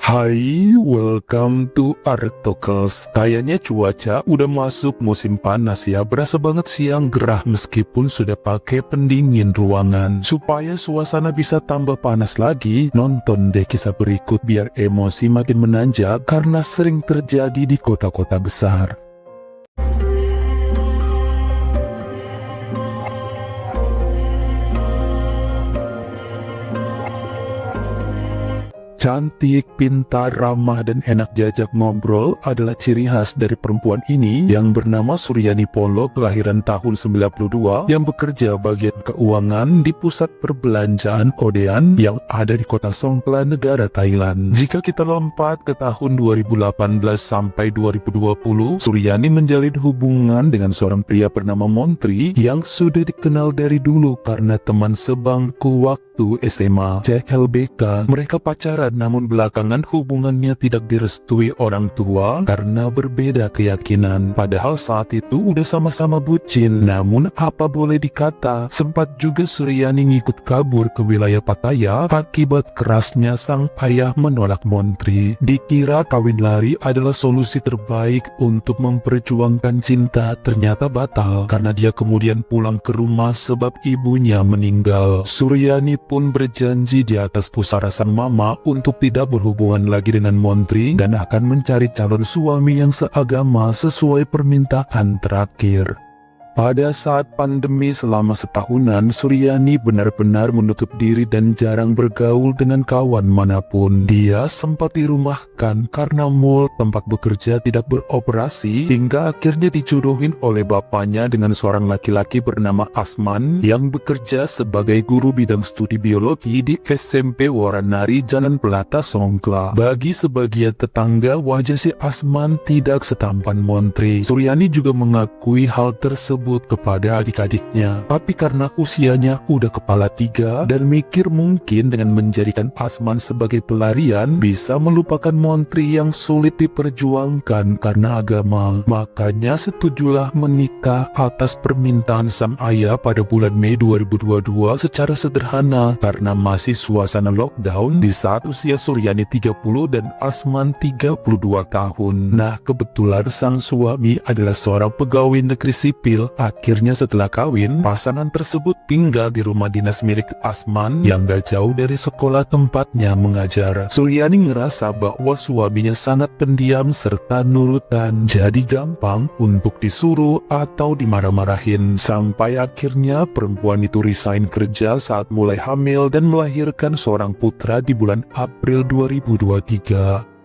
Hai, welcome to Artokels. Kayaknya cuaca udah masuk musim panas ya. Berasa banget siang gerah meskipun sudah pakai pendingin ruangan. Supaya suasana bisa tambah panas lagi, nonton deh kisah berikut biar emosi makin menanjak karena sering terjadi di kota-kota besar. Cantik, pintar, ramah, dan enak diajak ngobrol adalah ciri khas dari perempuan ini yang bernama Suryani Polo, kelahiran tahun 92, yang bekerja bagian keuangan di pusat perbelanjaan Odean yang ada di kota Songkhla, negara Thailand. Jika kita lompat ke tahun 2018 sampai 2020, Suryani menjalin hubungan dengan seorang pria bernama Montri yang sudah dikenal dari dulu karena teman sebangku waktu SMA. Cek LBK, mereka pacaran namun belakangan hubungannya tidak direstui orang tua karena berbeda keyakinan. Padahal saat itu udah sama-sama bucin. Namun apa boleh dikata, sempat juga Suryani ngikut kabur ke wilayah Pattaya akibat kerasnya sang ayah menolak Montri. Dikira kawin lari adalah solusi terbaik untuk memperjuangkan cinta, ternyata batal karena dia kemudian pulang ke rumah sebab ibunya meninggal. Suryani pun berjanji di atas pusara sang mama untuk tidak berhubungan lagi dengan Montri dan akan mencari calon suami yang seagama sesuai permintaan terakhir. Pada saat pandemi selama setahunan, Suryani benar-benar menutup diri dan jarang bergaul dengan kawan manapun. Dia sempat dirumahkan karena mall tempat bekerja tidak beroperasi, hingga akhirnya dijodohin oleh bapaknya dengan seorang laki-laki bernama Asman yang bekerja sebagai guru bidang studi biologi di SMP Waranari, Jalan Pelata, Songkhla. Bagi sebagian tetangga, wajah si Asman tidak setampan Montri. Suryani juga mengakui hal tersebut kepada adik-adiknya, tapi karena usianya udah kepala tiga dan mikir mungkin dengan menjadikan Asman sebagai pelarian bisa melupakan Montri yang sulit diperjuangkan karena agama, makanya setujulah menikah atas permintaan sang ayah pada bulan Mei 2022 secara sederhana karena masih suasana lockdown di saat usia Suryani 30 dan Asman 32 tahun. Nah, kebetulan sang suami adalah seorang pegawai negeri sipil. Akhirnya setelah kawin, pasangan tersebut tinggal di rumah dinas milik Asman yang gak jauh dari sekolah tempatnya mengajar. Suryani ngerasa bahwa suaminya sangat pendiam serta nurutan, jadi gampang untuk disuruh atau dimarah-marahin. Sampai akhirnya perempuan itu resign kerja saat mulai hamil dan melahirkan seorang putra di bulan April 2023.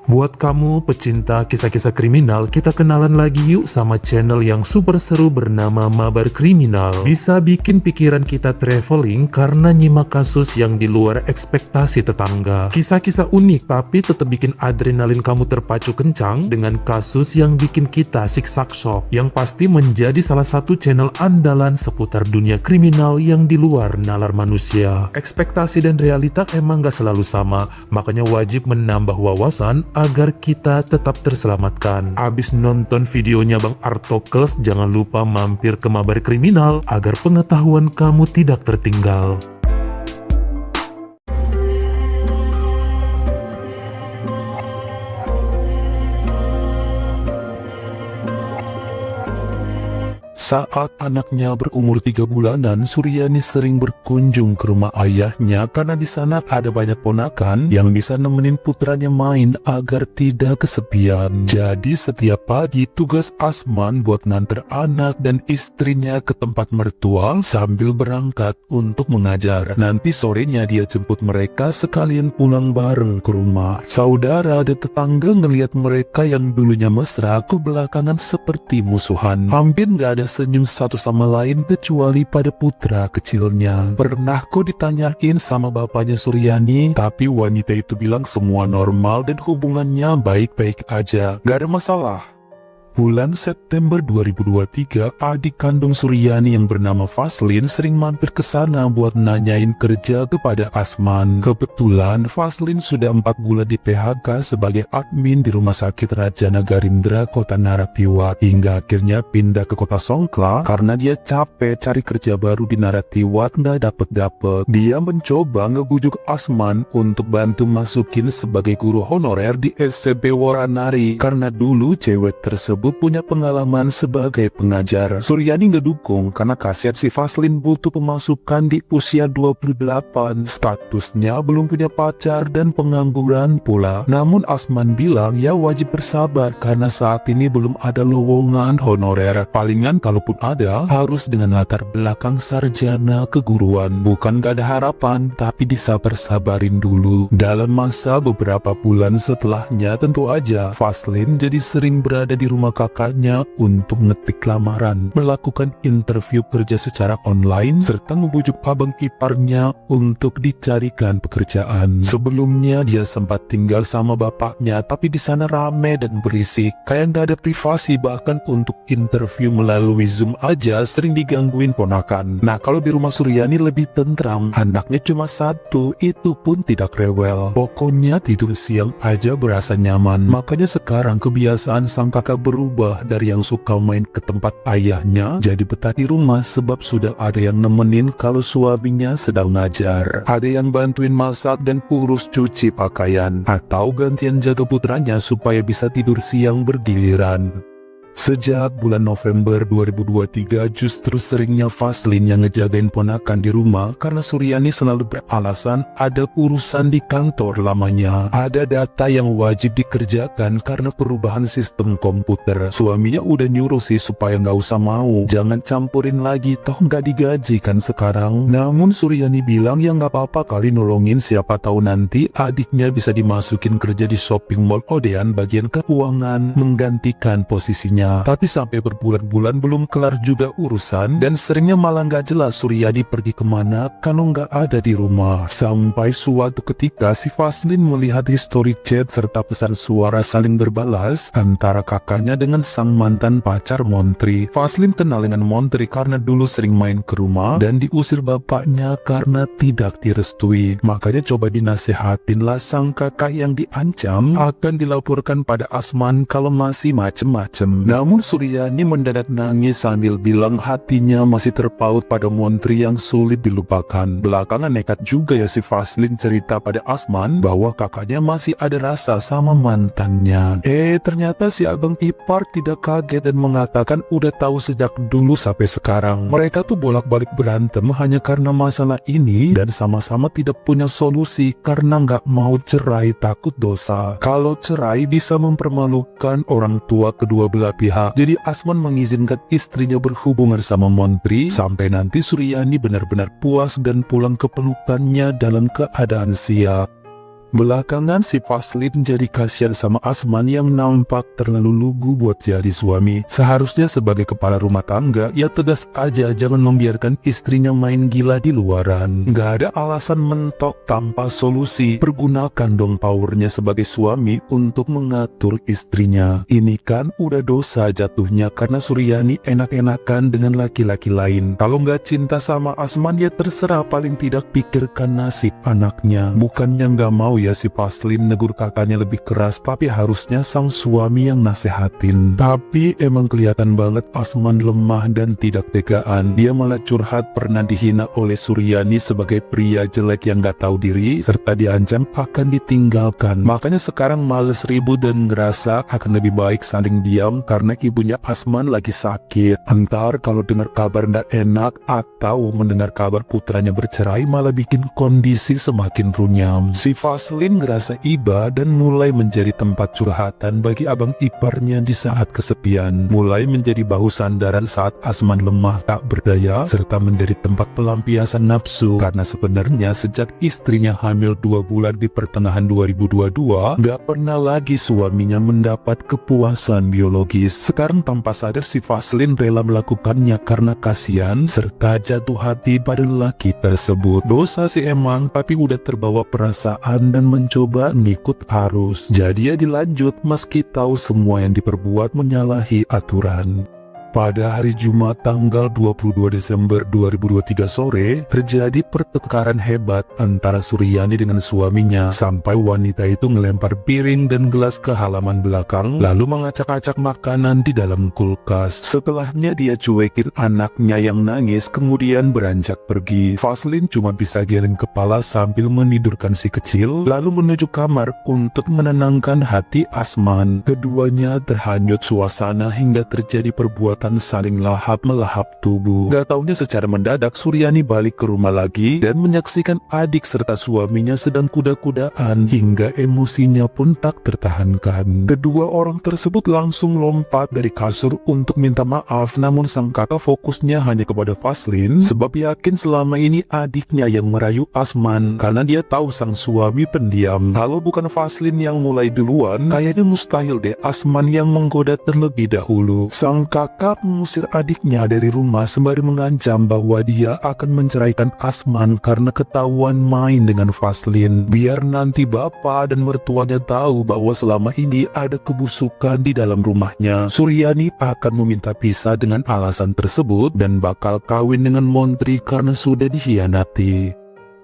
Buat kamu pecinta kisah-kisah kriminal, kita kenalan lagi yuk sama channel yang super seru bernama Mabar Kriminal. Bisa bikin pikiran kita traveling karena nyimak kasus yang di luar ekspektasi tetangga. Kisah-kisah unik tapi tetap bikin adrenalin kamu terpacu kencang dengan kasus yang bikin kita siksak shock. Yang pasti menjadi salah satu channel andalan seputar dunia kriminal yang di luar nalar manusia. Ekspektasi dan realita emang gak selalu sama, makanya wajib menambah wawasan agar kita tetap terselamatkan. Abis nonton videonya Bang Artokels, jangan lupa mampir ke Mabar Kriminal agar pengetahuan kamu tidak tertinggal. Saat anaknya berumur 3 bulanan, Suryani sering berkunjung ke rumah ayahnya karena di sana ada banyak ponakan yang bisa nemenin putranya main agar tidak kesepian. Jadi setiap pagi tugas Asman buat nganter anak dan istrinya ke tempat mertua sambil berangkat untuk mengajar. Nanti sorenya dia jemput mereka sekalian pulang bareng ke rumah. Saudara dan tetangga ngelihat mereka yang dulunya mesra ke belakangan seperti musuhan. Hampir gak ada senyum satu sama lain kecuali pada putra kecilnya. Pernah kok ditanyain sama bapaknya Suryani, tapi wanita itu bilang semua normal dan hubungannya baik-baik aja, gak ada masalah. Bulan September 2023, adik kandung Suryani yang bernama Faslin sering mampir ke sana buat nanyain kerja kepada Asman. Kebetulan Faslin sudah 4 bulan di PHK sebagai admin di Rumah Sakit Raja Nagarindra Kota Naratiwat, hingga akhirnya pindah ke Kota Songkla karena dia capek cari kerja baru di Naratiwat nggak dapet. Dia mencoba ngebujuk Asman untuk bantu masukin sebagai guru honorer di SMP Woranari karena dulu cewek tersebut punya pengalaman sebagai pengajar. Suryani ngedukung karena kasihan si Faslin butuh pemasukan di usia 28, statusnya belum punya pacar dan pengangguran pula. Namun Asman bilang ya wajib bersabar karena saat ini belum ada lowongan honorer. Palingan kalaupun ada harus dengan latar belakang sarjana keguruan. Bukan gak ada harapan, tapi disabar-sabarin dulu. Dalam masa beberapa bulan setelahnya, tentu aja Faslin jadi sering berada di rumah kakaknya untuk ngetik lamaran, melakukan interview kerja secara online, serta membujuk abang iparnya untuk dicarikan pekerjaan. Sebelumnya dia sempat tinggal sama bapaknya, tapi di sana rame dan berisik, kayak nggak ada privasi. Bahkan untuk interview melalui Zoom aja sering digangguin ponakan. Nah, kalau di rumah Suryani lebih tentram, anaknya cuma satu, itu pun tidak rewel. Pokoknya tidur siang aja berasa nyaman. Makanya sekarang kebiasaan sang kakak berubah dari yang suka main ke tempat ayahnya jadi betah di rumah sebab sudah ada yang nemenin kalau suaminya sedang ngajar. Ada yang bantuin masak dan urus cuci pakaian, atau gantian jaga putranya supaya bisa tidur siang bergiliran. Sejak bulan November 2023 justru seringnya Faslin yang ngejagain ponakan di rumah karena Suryani selalu beralasan ada urusan di kantor lamanya. Ada data yang wajib dikerjakan karena perubahan sistem komputer. Suaminya udah nyuruh sih supaya nggak usah mau, jangan campurin lagi, toh nggak digaji kan sekarang. Namun Suryani bilang ya nggak apa-apa kali nolongin, siapa tahu nanti adiknya bisa dimasukin kerja di shopping mall Odean bagian keuangan menggantikan posisinya. Tapi sampai berbulan-bulan belum kelar juga urusan, dan seringnya malah nggak jelas Suryani pergi kemana kalau nggak ada di rumah. Sampai suatu ketika si Faslin melihat history chat serta pesan suara saling berbalas antara kakaknya dengan sang mantan pacar Montri. Faslin kenal dengan Montri karena dulu sering main ke rumah dan diusir bapaknya karena tidak direstui. Makanya coba dinasehatinlah sang kakak yang diancam akan dilaporkan pada Asman kalau masih macem-macem. Namun Suryani mendadak nangis sambil bilang hatinya masih terpaut pada Montri yang sulit dilupakan. Belakangan nekat juga ya si Faslin cerita pada Asman bahwa kakaknya masih ada rasa sama mantannya. Ternyata si abang ipar tidak kaget dan mengatakan udah tahu sejak dulu sampai sekarang. Mereka tuh bolak-balik berantem hanya karena masalah ini dan sama-sama tidak punya solusi karena nggak mau cerai takut dosa. Kalau cerai bisa mempermalukan orang tua kedua belah pihak. Jadi Asman mengizinkan istrinya berhubungan sama Montri sampai nanti Suryani benar-benar puas dan pulang ke pelukannya dalam keadaan siap. Belakangan si Faslin jadi kasihan sama Asman yang nampak terlalu lugu buat jadi suami. Seharusnya sebagai kepala rumah tangga, ya tegas aja jangan membiarkan istrinya main gila di luaran. Gak ada alasan mentok tanpa solusi. Pergunakan dong powernya sebagai suami untuk mengatur istrinya. Ini kan udah dosa jatuhnya karena Suryani enak-enakan dengan laki-laki lain. Kalau gak cinta sama Asman ya terserah, paling tidak pikirkan nasib anaknya. Bukannya gak mau ya si Faslin negur kakaknya lebih keras, tapi harusnya sang suami yang nasehatin. Tapi emang kelihatan banget Asman lemah dan tidak tegaan. Dia malah curhat pernah dihina oleh Suryani sebagai pria jelek yang gak tahu diri, serta diancam akan ditinggalkan. Makanya sekarang males ribut dan ngerasa akan lebih baik saling diam karena ibunya Asman lagi sakit. Entar kalau dengar kabar gak enak atau mendengar kabar putranya bercerai malah bikin kondisi semakin runyam. Si Faslin ngerasa iba dan mulai menjadi tempat curhatan bagi abang iparnya di saat kesepian. Mulai menjadi bahu sandaran saat Asman lemah tak berdaya, serta menjadi tempat pelampiasan nafsu. Karena sebenarnya sejak istrinya hamil 2 bulan di pertengahan 2022, gak pernah lagi suaminya mendapat kepuasan biologis. Sekarang tanpa sadar si Faslin rela melakukannya karena kasihan serta jatuh hati pada lelaki tersebut. Dosa sih emang, tapi udah terbawa perasaan dan mencoba ngikut arus. Jadi dia dilanjut meski tahu semua yang diperbuat menyalahi aturan. Pada hari Jumat tanggal 22 Desember 2023 sore, terjadi pertengkaran hebat antara Suryani dengan suaminya sampai wanita itu melempar piring dan gelas ke halaman belakang lalu mengacak-acak makanan di dalam kulkas. Setelahnya dia cuekin anaknya yang nangis kemudian beranjak pergi. Vaslin cuma bisa geleng kepala sambil menidurkan si kecil lalu menuju kamar untuk menenangkan hati Asman. Keduanya terhanyut suasana hingga terjadi perbuatan saling lahap-melahap tubuh. Gak taunya secara mendadak Suryani balik ke rumah lagi dan menyaksikan adik serta suaminya sedang kuda-kudaan hingga emosinya pun tak tertahankan. Kedua orang tersebut langsung lompat dari kasur untuk minta maaf, namun sang kakak fokusnya hanya kepada Vaslin sebab yakin selama ini adiknya yang merayu Asman karena dia tahu sang suami pendiam. Kalau bukan Vaslin yang mulai duluan, kayaknya mustahil deh Asman yang menggoda terlebih dahulu. Sang kakak mengusir adiknya dari rumah sembari mengancam bahwa dia akan menceraikan Asman karena ketahuan main dengan Vaslin. Biar nanti bapak dan mertuanya tahu bahwa selama ini ada kebusukan di dalam rumahnya. Suryani akan meminta pisah dengan alasan tersebut dan bakal kawin dengan Montri karena sudah dikhianati.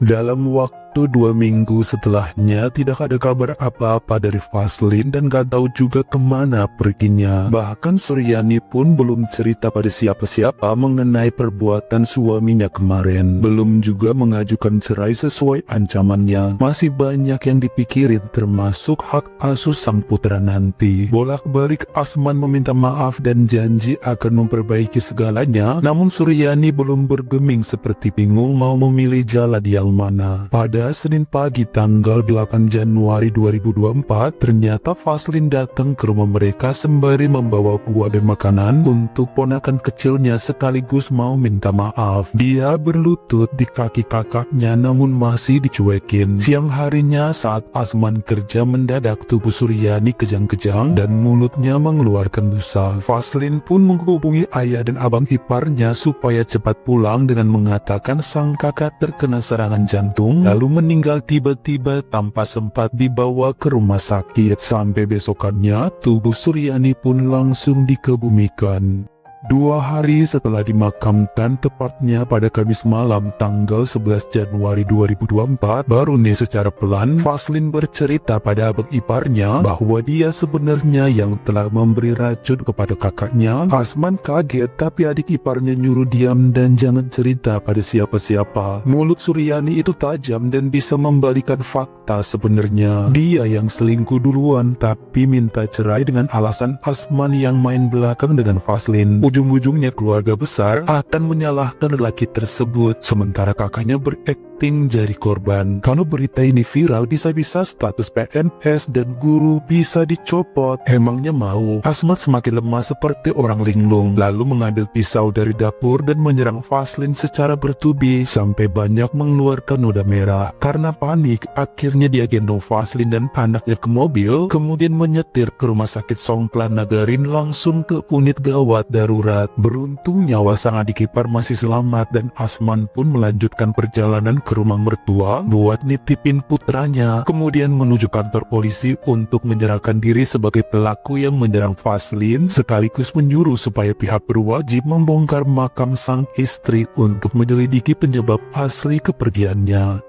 Dalam waktu 2 minggu setelahnya tidak ada kabar apa-apa dari Vaslin dan gak tahu juga kemana perginya. Bahkan Suryani pun belum cerita pada siapa-siapa mengenai perbuatan suaminya kemarin. Belum juga mengajukan cerai sesuai ancamannya. Masih banyak yang dipikirin termasuk hak asuh sang putra nanti. Bolak-balik Asman meminta maaf dan janji akan memperbaiki segalanya, namun Suryani belum bergeming seperti bingung mau memilih jalan yang mana. Pada Senin pagi tanggal 8 Januari 2024, ternyata Vaslin datang ke rumah mereka sembari membawa buah dan makanan untuk ponakan kecilnya sekaligus mau minta maaf. Dia berlutut di kaki kakaknya namun masih dicuekin. Siang harinya saat Asman kerja mendadak tubuh Suryani kejang-kejang dan mulutnya mengeluarkan busa. Vaslin pun menghubungi ayah dan abang iparnya supaya cepat pulang dengan mengatakan sang kakak terkena serangan jantung lalu meninggal tiba-tiba tanpa sempat dibawa ke rumah sakit. Sampai besokannya tubuh Suryani pun langsung dikebumikan. 2 hari setelah dimakamkan, tepatnya pada Kamis malam tanggal 11 Januari 2024, baru nih secara pelan Vaslin bercerita pada abang iparnya bahwa dia sebenarnya yang telah memberi racun kepada kakaknya. Asman kaget tapi adik iparnya nyuruh diam dan jangan cerita pada siapa-siapa. Mulut Suryani itu tajam dan bisa membalikan fakta sebenarnya. Dia yang selingkuh duluan tapi minta cerai dengan alasan Asman yang main belakang dengan Vaslin. Ujung-ujungnya keluarga besar akan menyalahkan lelaki tersebut, sementara kakaknya berakting jadi korban. Kalau berita ini viral, bisa-bisa status PNS dan guru bisa dicopot. Emangnya mau? Asmat semakin lemah seperti orang linglung, lalu mengambil pisau dari dapur dan menyerang Vaslin secara bertubi sampai banyak mengeluarkan noda merah. Karena panik, akhirnya dia gendong Vaslin dan anaknya ke mobil, kemudian menyetir ke rumah sakit Songklan Nagarin langsung ke unit gawat darurat. Beruntung nyawa sang adik ipar masih selamat dan Asman pun melanjutkan perjalanan ke rumah mertua buat nitipin putranya, kemudian menuju kantor polisi untuk menyerahkan diri sebagai pelaku yang menyerang Vaslin, sekaligus menyuruh supaya pihak berwajib membongkar makam sang istri untuk menyelidiki penyebab asli kepergiannya.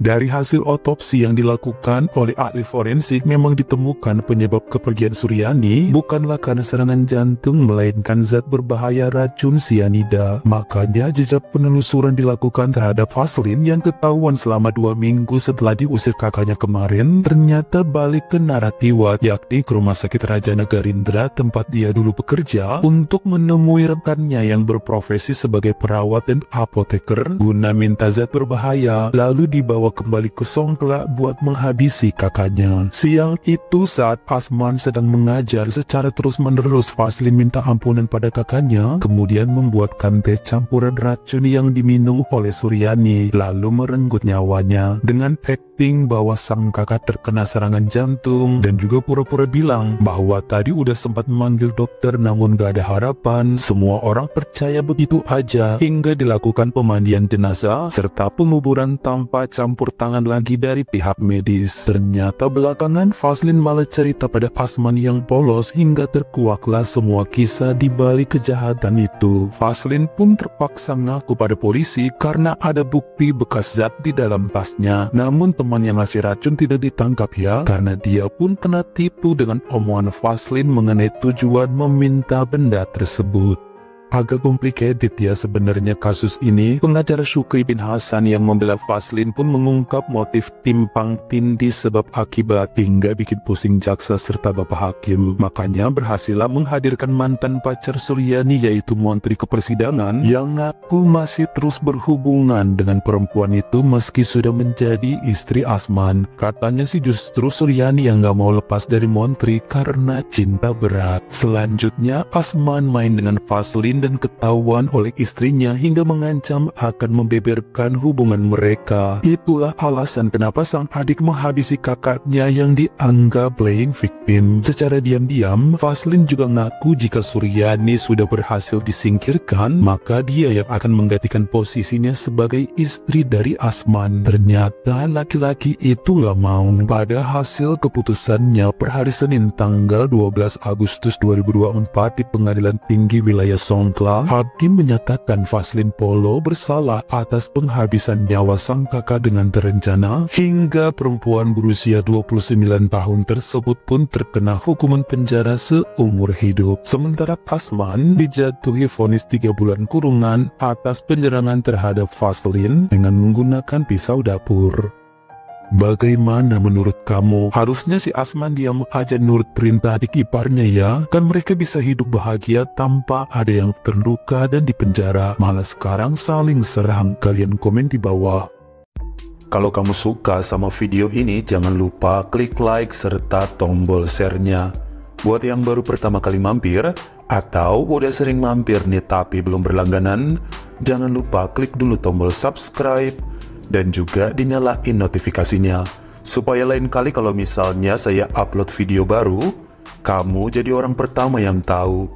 Dari hasil otopsi yang dilakukan oleh ahli forensik, memang ditemukan penyebab kepergian Suryani bukanlah karena serangan jantung, melainkan zat berbahaya racun sianida. Makanya jejak penelusuran dilakukan terhadap Vaslin yang ketahuan selama 2 minggu setelah diusir kakaknya kemarin, ternyata balik ke Naratiwat, yakni ke Rumah Sakit Raja Nagarindra tempat dia dulu bekerja, untuk menemui rekannya yang berprofesi sebagai perawat dan apoteker guna minta zat berbahaya, lalu dibawa dibawa kembali ke Songkla buat menghabisi kakaknya. Siang itu saat Asman sedang mengajar secara terus-menerus, Faslin minta ampunan pada kakaknya, kemudian membuatkan teh campuran racun yang diminum oleh Suryani, lalu merenggut nyawanya dengan acting bahwa sang kakak terkena serangan jantung dan juga pura-pura bilang bahwa tadi udah sempat memanggil dokter namun gak ada harapan. Semua orang percaya begitu aja hingga dilakukan pemandian jenazah serta penguburan tanpa campur tangan lagi dari pihak medis. Ternyata belakangan Faslin malah cerita pada Asman yang polos hingga terkuaklah semua kisah di balik kejahatan itu. Faslin pun terpaksa ngaku pada polisi karena ada bukti bekas zat di dalam tasnya. Namun teman yang ngasih racun tidak ditangkap ya, karena dia pun kena tipu dengan omongan Faslin mengenai tujuan meminta benda tersebut. Agak complicated ya sebenarnya kasus ini. Pengacara Syukri bin Hasan yang membela Faslin pun mengungkap motif timpang tindih sebab akibat hingga bikin pusing jaksa serta bapak hakim. Makanya berhasillah menghadirkan mantan pacar Suryani yaitu Montri ke persidangan yang ngaku masih terus berhubungan dengan perempuan itu meski sudah menjadi istri Asman. Katanya sih justru Suryani yang gak mau lepas dari Montri karena cinta berat. Selanjutnya Asman main dengan Faslin dan ketahuan oleh istrinya hingga mengancam akan membeberkan hubungan mereka. Itulah alasan kenapa sang adik menghabisi kakaknya yang dianggap playing victim. Secara diam-diam, Faslin juga ngaku jika Suryani sudah berhasil disingkirkan, maka dia yang akan menggantikan posisinya sebagai istri dari Asman. Ternyata laki-laki itu gak mau. Pada hasil keputusannya per hari Senin tanggal 12 Agustus 2024 di Pengadilan Tinggi Wilayah Songkla, hakim menyatakan Faslin Polo bersalah atas penghabisan nyawa sang kakak dengan terencana hingga perempuan berusia 29 tahun tersebut pun terkena hukuman penjara seumur hidup. Sementara Asman dijatuhi vonis 3 bulan kurungan atas penyerangan terhadap Faslin dengan menggunakan pisau dapur. Bagaimana menurut kamu? Harusnya si Asman diam aja nurut perintah adik iparnya ya. Kan mereka bisa hidup bahagia tanpa ada yang terluka dan dipenjara. Malah sekarang saling serang. Kalian komen di bawah. Kalau kamu suka sama video ini, jangan lupa klik like serta tombol share-nya. Buat yang baru pertama kali mampir atau udah sering mampir nih tapi belum berlangganan, jangan lupa klik dulu tombol subscribe dan juga dinyalain notifikasinya supaya lain kali kalau misalnya saya upload video baru, kamu jadi orang pertama yang tahu.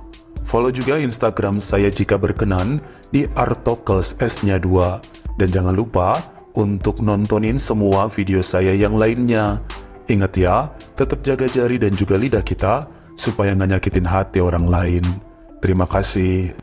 Follow juga Instagram saya jika berkenan di Artokels S-nya 2. Dan jangan lupa untuk nontonin semua video saya yang lainnya. Ingat ya, tetap jaga jari dan juga lidah kita supaya nggak nyakitin hati orang lain. Terima kasih.